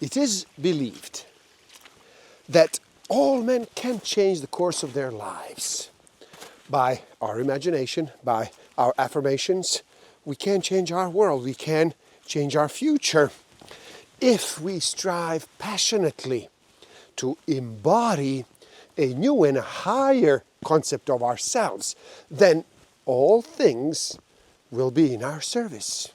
It is believed that all men can change the course of their lives by our imagination, by our affirmations. We can change our world. We can change our future if we strive passionately to embody a new and higher concept of ourselves. Then all things will be in our service.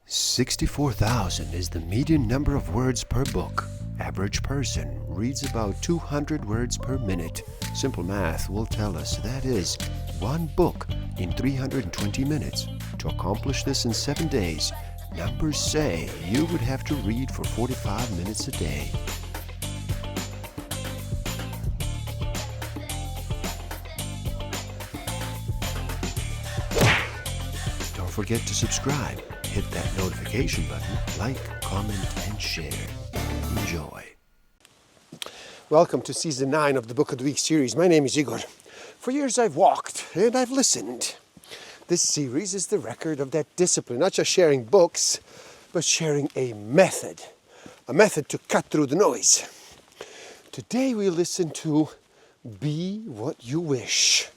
64,000 is the median number of words per book. Average person reads about 200 words per minute. Simple math will tell us that is one book in 320 minutes. To accomplish this in 7 days, numbers say you would have to read for 45 minutes a day. Don't forget to subscribe. Hit that notification button, like, comment, and share. Enjoy. Welcome to Season 9 of the Book of the Week series. My name is Igor. For years I've walked and I've listened. This series is the record of that discipline, not just sharing books, but sharing a method to cut through the noise. Today we listen to Be What You Wish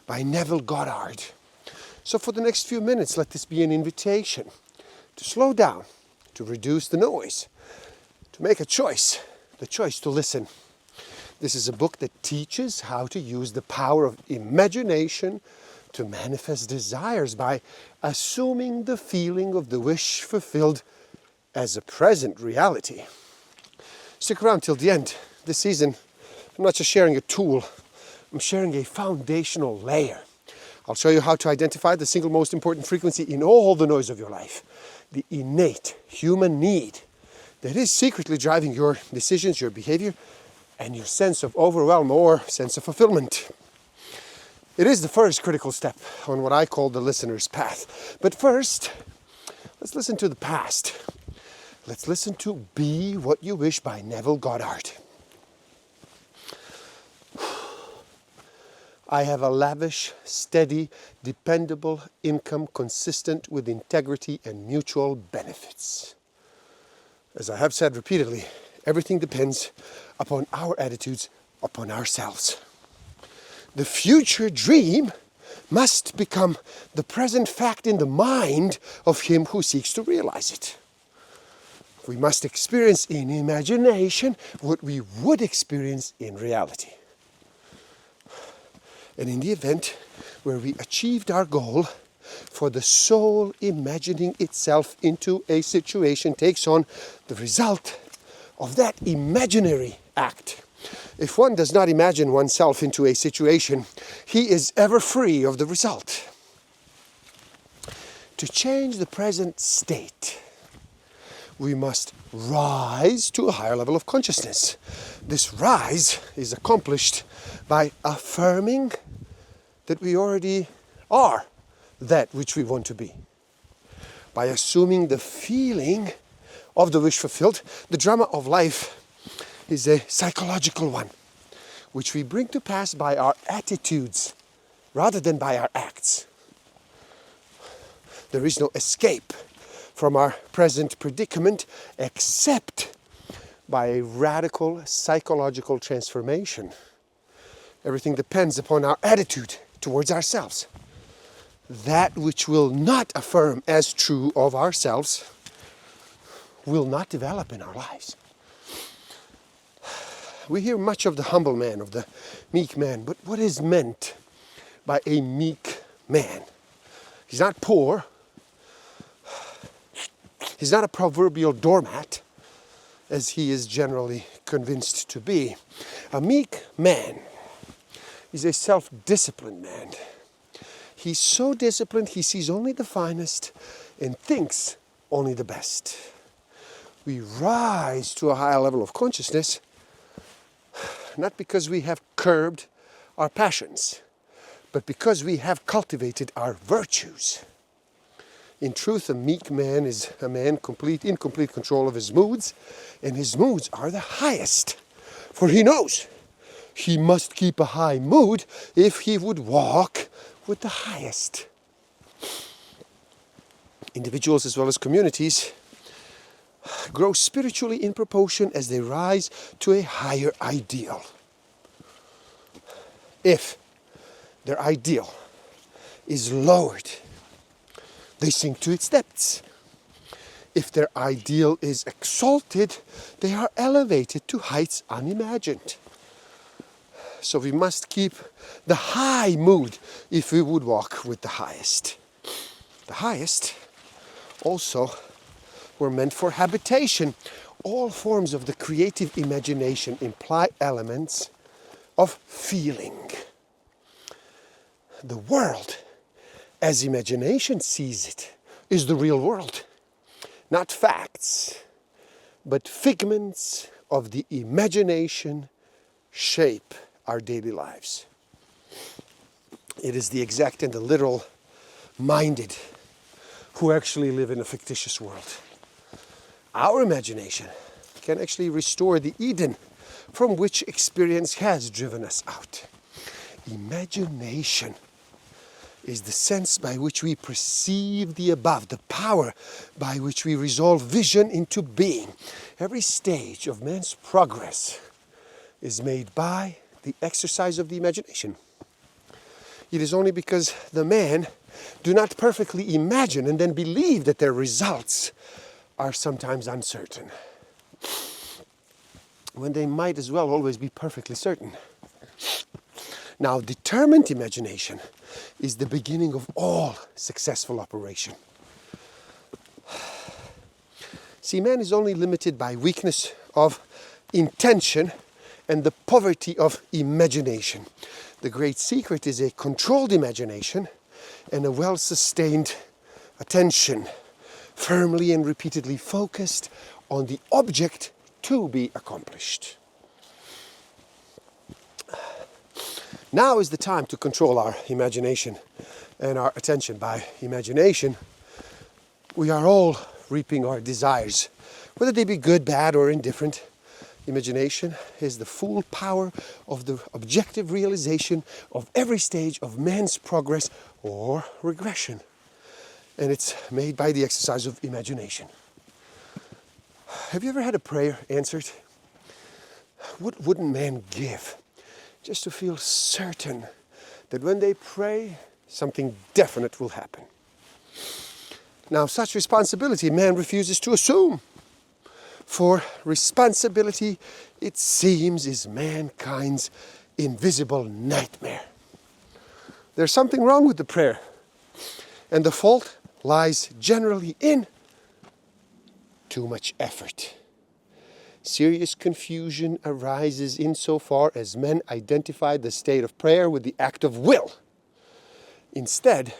by Neville Goddard. So for the next few minutes, let this be an invitation to slow down, to reduce the noise, to make a choice, the choice to listen. This is a book that teaches how to use the power of imagination to manifest desires by assuming the feeling of the wish fulfilled as a present reality. Stick around till the end. This season, I'm not just sharing a tool, I'm sharing a foundational layer. I'll show you how to identify the single most important frequency in all the noise of your life, the innate human need that is secretly driving your decisions, your behavior, and your sense of overwhelm or sense of fulfillment. It is the first critical step on what I call the listener's path. But first, let's listen to the past. Let's listen to Be What You Wish by Neville Goddard. I have a lavish, steady, dependable income consistent with integrity and mutual benefits. As I have said repeatedly, everything depends upon our attitudes, upon ourselves. The future dream must become the present fact in the mind of him who seeks to realize it. We must experience in imagination what we would experience in reality. And in the event where we achieved our goal, for the soul imagining itself into a situation takes on the result of that imaginary act. If one does not imagine oneself into a situation, he is ever free of the result. To change the present state, we must rise to a higher level of consciousness. This rise is accomplished by affirming that we already are that which we want to be. By assuming the feeling of the wish fulfilled, the drama of life is a psychological one, which we bring to pass by our attitudes rather than by our acts. There is no escape from our present predicament except by a radical psychological transformation. Everything depends upon our attitude towards ourselves. That which will not affirm as true of ourselves will not develop in our lives. We hear much of the humble man, of the meek man, but what is meant by a meek man? He's not poor. He's not a proverbial doormat, as he is generally convinced to be. A meek man is a self-disciplined man. He's so disciplined, he sees only the finest and thinks only the best. We rise to a higher level of consciousness, not because we have curbed our passions, but because we have cultivated our virtues. In truth, a meek man is a man in complete control of his moods, and his moods are the highest, for he knows he must keep a high mood if he would walk with the highest. Individuals as well as communities grow spiritually in proportion as they rise to a higher ideal. If their ideal is lowered, they sink to its depths. If their ideal is exalted, they are elevated to heights unimagined. So we must keep the high mood if we would walk with the highest. The highest also were meant for habitation. All forms of the creative imagination imply elements of feeling. The world, as imagination sees it, is the real world. Not facts, but figments of the imagination shape our daily lives. It is the exact and the literal minded who actually live in a fictitious world. Our imagination can actually restore the Eden from which experience has driven us out. Imagination is the sense by which we perceive the above, the power by which we resolve vision into being. Every stage of man's progress is made by the exercise of the imagination. It is only because the men do not perfectly imagine and then believe that their results are sometimes uncertain, when they might as well always be perfectly certain. Now, determined imagination is the beginning of all successful operation. See, man is only limited by weakness of intention and the poverty of imagination. The great secret is a controlled imagination and a well-sustained attention, firmly and repeatedly focused on the object to be accomplished. Now is the time to control our imagination and our attention. By imagination, we are all reaping our desires, whether they be good, bad, or indifferent. Imagination is the full power of the objective realization of every stage of man's progress or regression. And it's made by the exercise of imagination. Have you ever had a prayer answered? What wouldn't man give just to feel certain that when they pray, something definite will happen? Now, such responsibility man refuses to assume. For responsibility, it seems, is mankind's invisible nightmare. There's something wrong with the prayer, and the fault lies generally in too much effort. Serious confusion arises insofar as men identify the state of prayer with the act of will, instead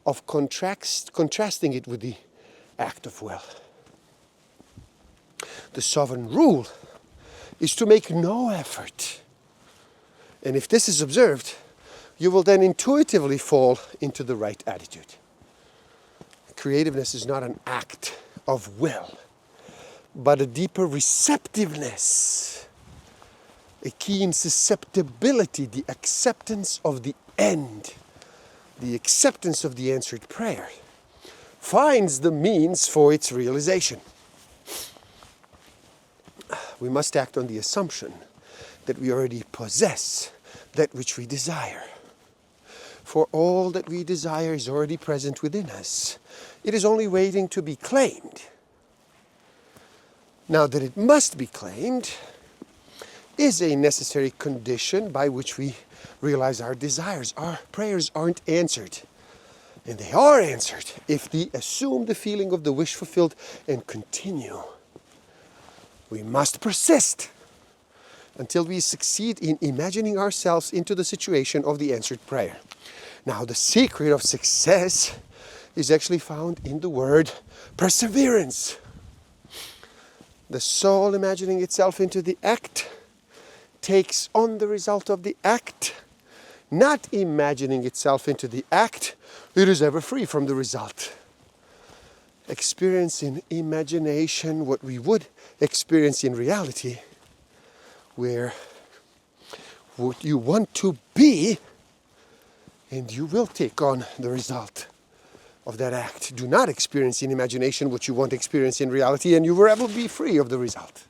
of contrasting it with the act of will. The sovereign rule is to make no effort. And if this is observed, you will then intuitively fall into the right attitude. Creativeness is not an act of will, but a deeper receptiveness, a keen susceptibility, the acceptance of the end, the acceptance of the answered prayer, finds the means for its realization. We must act on the assumption that we already possess that which we desire. For all that we desire is already present within us. It is only waiting to be claimed. Now, that it must be claimed is a necessary condition by which we realize our desires. Our prayers aren't answered. And they are answered if we assume the feeling of the wish fulfilled and continue. We must persist until we succeed in imagining ourselves into the situation of the answered prayer. Now, the secret of success is actually found in the word perseverance. The soul imagining itself into the act takes on the result of the act. Not imagining itself into the act, it is ever free from the result. Experience in imagination what we would experience in reality, where what you want to be, and you will take on the result of that act. Do not experience in imagination what you won't experience in reality, and you will ever be free of the result.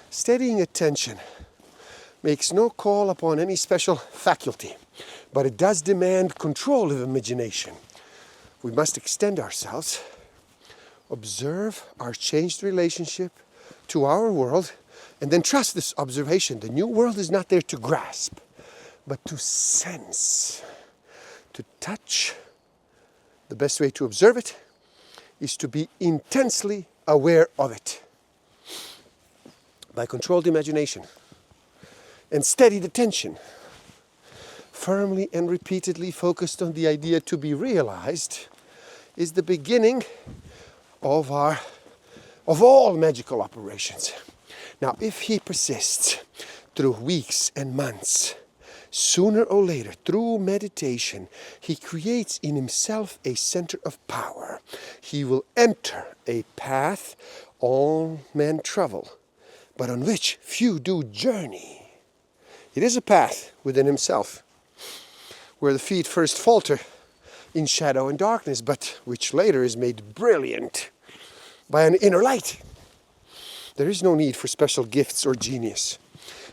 Steadying attention makes no call upon any special faculty, but it does demand control of imagination. We must extend ourselves, observe our changed relationship to our world, and then trust this observation. The new world is not there to grasp, but to sense, to touch. The best way to observe it is to be intensely aware of it. By controlled imagination and steadied attention, firmly and repeatedly focused on the idea to be realized, is the beginning of all magical operations. Now, if he persists through weeks and months, sooner or later, through meditation, he creates in himself a center of power. He will enter a path all men travel, but on which few do journey. It is a path within himself, where the feet first falter in shadow and darkness, but which later is made brilliant by an inner light. There is no need for special gifts or genius.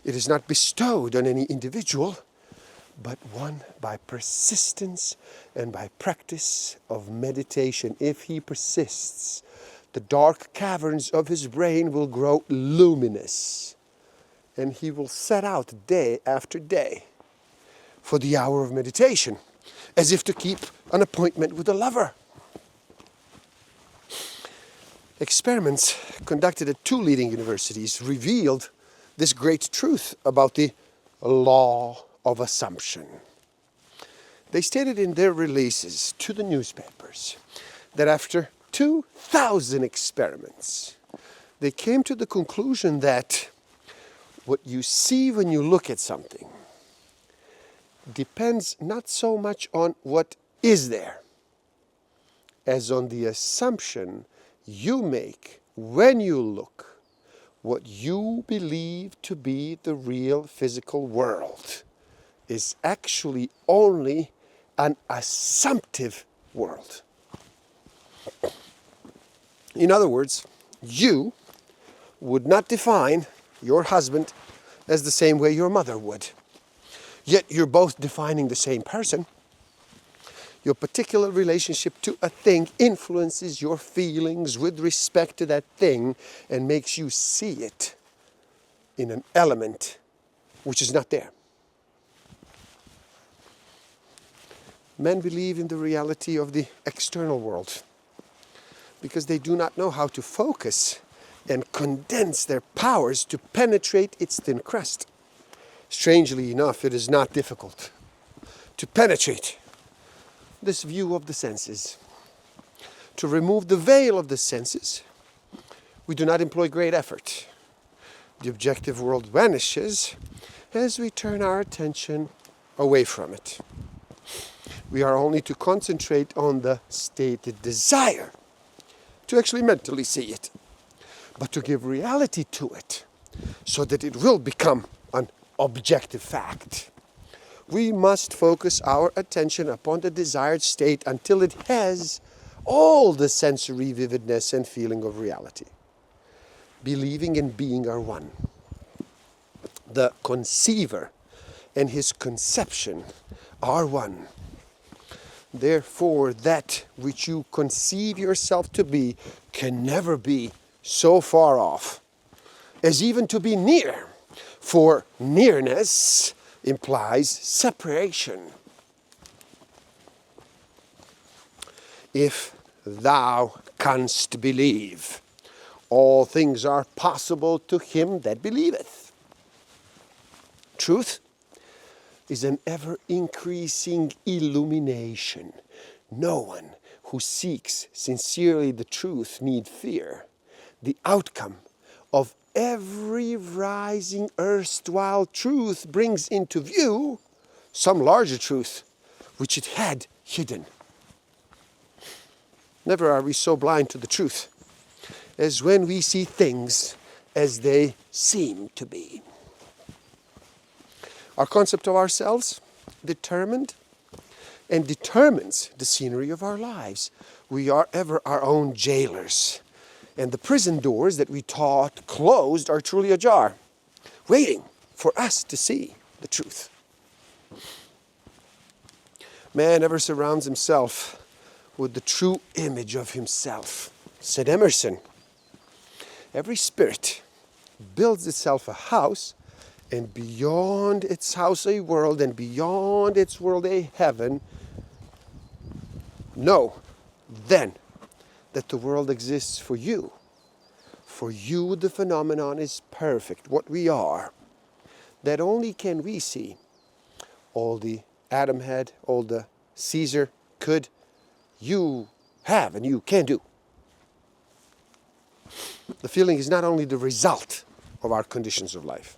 It is not bestowed on any individual, but won by persistence and by practice of meditation. If he persists, the dark caverns of his brain will grow luminous, and he will set out day after day for the hour of meditation, as if to keep an appointment with a lover. Experiments conducted at 2 leading universities revealed this great truth about the law of assumption. They stated in their releases to the newspapers that after 2,000 experiments, they came to the conclusion that what you see when you look at something depends not so much on what is there as on the assumption you make when you look what you believe to be the real physical world is actually only an assumptive world. In other words, you would not define your husband as the same way your mother would. Yet you're both defining the same person. Your particular relationship to a thing influences your feelings with respect to that thing and makes you see it in an element which is not there. Men believe in the reality of the external world because they do not know how to focus and condense their powers to penetrate its thin crust. Strangely enough, it is not difficult to penetrate this view of the senses. To remove the veil of the senses, we do not employ great effort. The objective world vanishes as we turn our attention away from it. We are only to concentrate on the stated desire to actually mentally see it, but to give reality to it so that it will become an objective fact. We must focus our attention upon the desired state until it has all the sensory vividness and feeling of reality. Believing and being are one. The conceiver and his conception are one. Therefore, that which you conceive yourself to be can never be so far off as even to be near, for nearness implies separation. If thou canst believe, all things are possible to him that believeth. Truth is an ever-increasing illumination. No one who seeks sincerely the truth need fear the outcome of every rising erstwhile truth brings into view some larger truth which it had hidden. Never are we so blind to the truth as when we see things as they seem to be. Our concept of ourselves determined and determines the scenery of our lives. We are ever our own jailers. And the prison doors that we thought closed are truly ajar, waiting for us to see the truth. Man ever surrounds himself with the true image of himself. Said Emerson, every spirit builds itself a house, and beyond its house a world, and beyond its world a heaven. Know then that the world exists for you. For you the phenomenon is perfect, what we are. That only can we see. All the Adam had, all the Caesar could, you have and you can do. The feeling is not only the result of our conditions of life.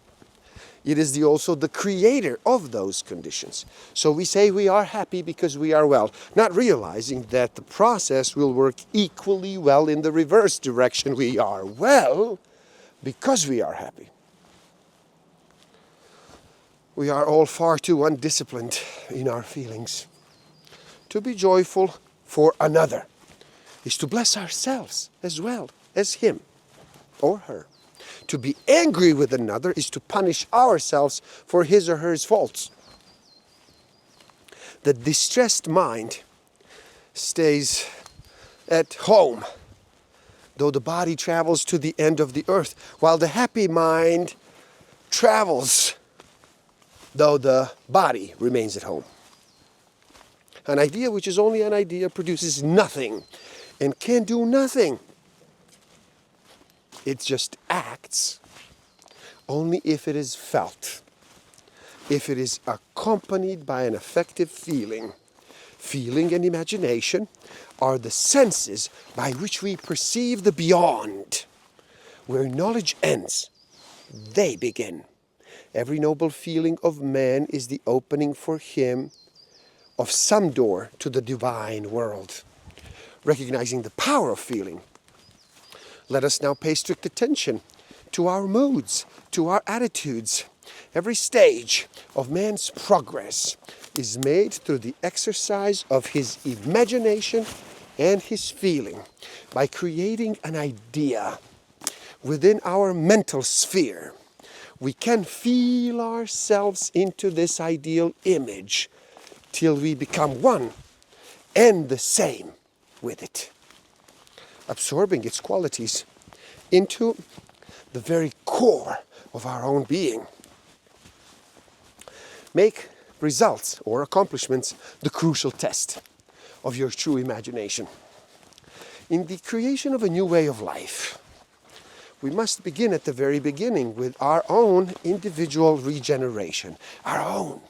It is also the creator of those conditions. So we say we are happy because we are well, not realizing that the process will work equally well in the reverse direction. We are well because we are happy. We are all far too undisciplined in our feelings. To be joyful for another is to bless ourselves as well as him or her. To be angry with another is to punish ourselves for his or her faults. The distressed mind stays at home, though the body travels to the end of the earth, while the happy mind travels, though the body remains at home. An idea which is only an idea produces nothing and can do nothing. It just acts only if it is felt, if it is accompanied by an affective feeling. Feeling and imagination are the senses by which we perceive the beyond. Where knowledge ends, they begin. Every noble feeling of man is the opening for him of some door to the divine world. Recognizing the power of feeling, let us now pay strict attention to our moods, to our attitudes. Every stage of man's progress is made through the exercise of his imagination and his feeling. By creating an idea within our mental sphere, we can feel ourselves into this ideal image till we become one and the same with it, absorbing its qualities into the very core of our own being. Make results or accomplishments the crucial test of your true imagination. In the creation of a new way of life, we must begin at the very beginning with our own individual regeneration, our own.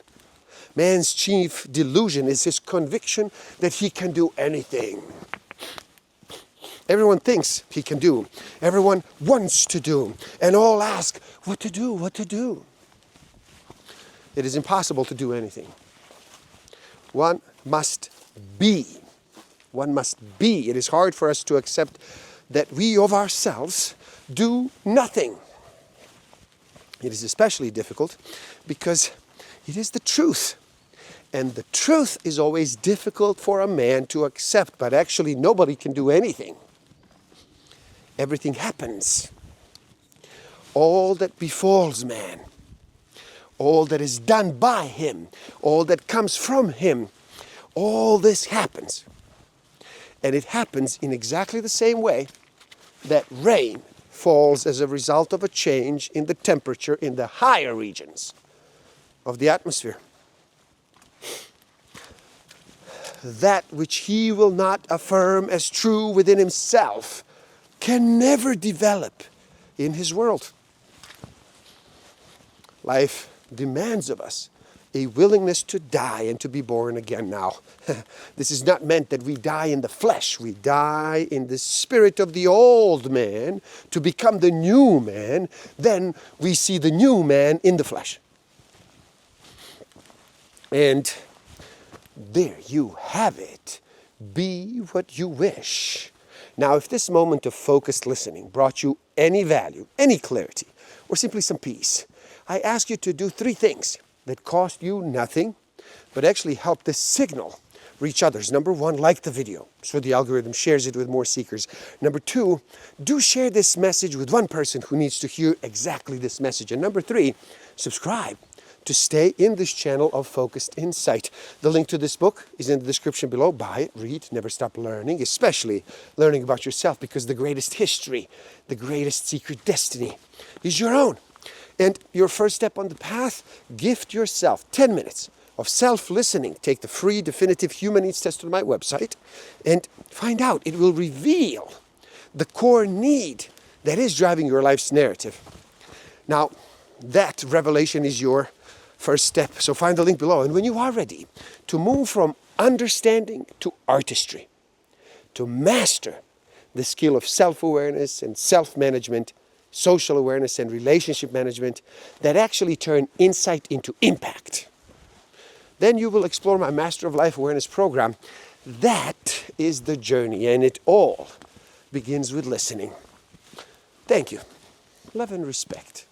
Man's chief delusion is his conviction that he can do anything. Everyone thinks he can do. Everyone wants to do. And all ask, what to do, what to do. It is impossible to do anything. One must be. One must be. It is hard for us to accept that we of ourselves do nothing. It is especially difficult because it is the truth. And the truth is always difficult for a man to accept, but actually nobody can do anything. Everything happens. All that befalls man, all that is done by him, all that comes from him, all this happens. And it happens in exactly the same way that rain falls as a result of a change in the temperature in the higher regions of the atmosphere. That which he will not affirm as true within himself can never develop in his world. Life demands of us a willingness to die and to be born again now. This is not meant that we die in the flesh. We die in the spirit of the old man to become the new man. Then we see the new man in the flesh. And there you have it. Be what you wish. Now, if this moment of focused listening brought you any value, any clarity, or simply some peace, I ask you to do 3 things that cost you nothing, but actually help the signal reach others. Number 1, like the video so the algorithm shares it with more seekers. Number 2, do share this message with one person who needs to hear exactly this message. And number 3, subscribe to stay in this channel of focused insight. The link to this book is in the description below. Buy it, read, never stop learning, especially learning about yourself, because the greatest history, the greatest secret destiny is your own. And your first step on the path, gift yourself 10 minutes of self-listening. Take the free definitive human needs test on my website and find out. It will reveal the core need that is driving your life's narrative. Now, that revelation is your first step. So find the link below. And when you are ready to move from understanding to artistry, to master the skill of self-awareness and self-management, social awareness and relationship management that actually turn insight into impact, then you will explore my Master of Life Awareness program. That is the journey, and it all begins with listening. Thank you. Love and respect.